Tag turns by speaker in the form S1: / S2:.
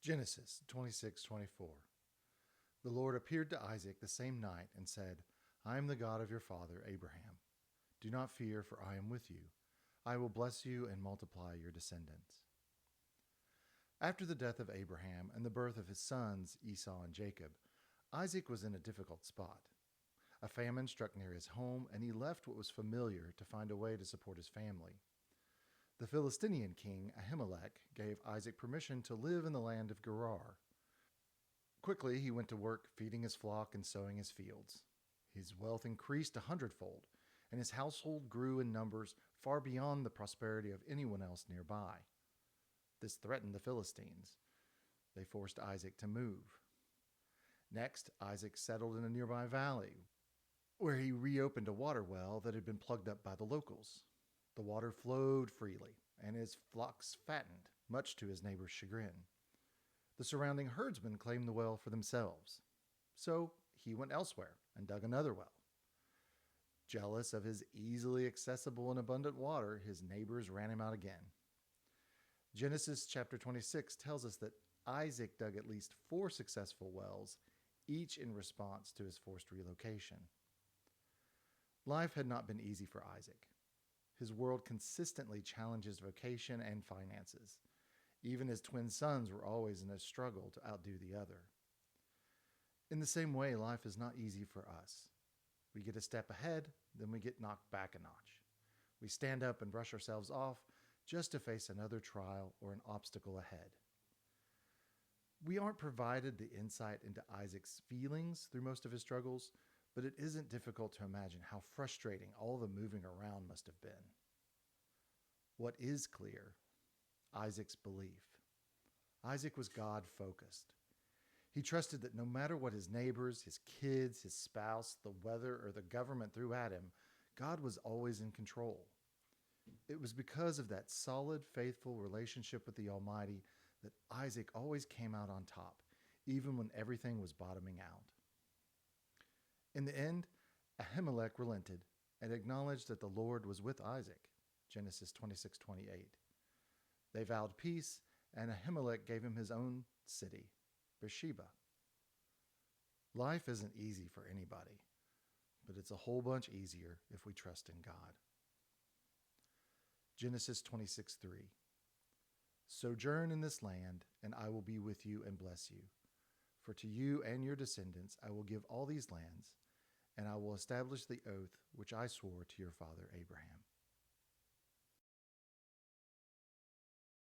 S1: Genesis 26:24. The Lord appeared to Isaac the same night and said, I am the God of your father Abraham. Do not fear, for I am with you. I will bless you and multiply your descendants. After the death of Abraham and the birth of his sons Esau and Jacob, Isaac was in a difficult spot. A famine struck near his home, and he left what was familiar to find a way to support his family. The Philistinian king Ahimelech gave Isaac permission to live in the land of Gerar. Quickly he went to work feeding his flock and sowing his fields. His wealth increased 100-fold, and his household grew in numbers far beyond the prosperity of anyone else nearby. This threatened the Philistines. They forced Isaac to move. Next, Isaac settled in a nearby valley, where he reopened a water well that had been plugged up by the locals. The water flowed freely, and his flocks fattened, much to his neighbors' chagrin. The surrounding herdsmen claimed the well for themselves. So he went elsewhere and dug another well. Jealous of his easily accessible and abundant water, his neighbors ran him out again. Genesis chapter 26 tells us that Isaac dug at least 4 successful wells, each in response to his forced relocation. Life had not been easy for Isaac. His world consistently challenged his vocation and finances. Even his twin sons were always in a struggle to outdo the other. In the same way, life is not easy for us. We get a step ahead, then we get knocked back a notch. We stand up and brush ourselves off just to face another trial or an obstacle ahead. We aren't provided the insight into Isaac's feelings through most of his struggles, but it isn't difficult to imagine how frustrating all the moving around must have been. What is clear? Isaac's belief. Isaac was God-focused. He trusted that no matter what his neighbors, his kids, his spouse, the weather, or the government threw at him, God was always in control. It was because of that solid, faithful relationship with the Almighty that Isaac always came out on top, even when everything was bottoming out. In the end, Ahimelech relented and acknowledged that the Lord was with Isaac. Genesis 26:28. They vowed peace, and Ahimelech gave him his own city, Beersheba. Life isn't easy for anybody, but it's a whole bunch easier if we trust in God. Genesis 26:3. Sojourn in this land, and I will be with you and bless you. For to you and your descendants I will give all these lands, and I will establish the oath which I swore to your father Abraham.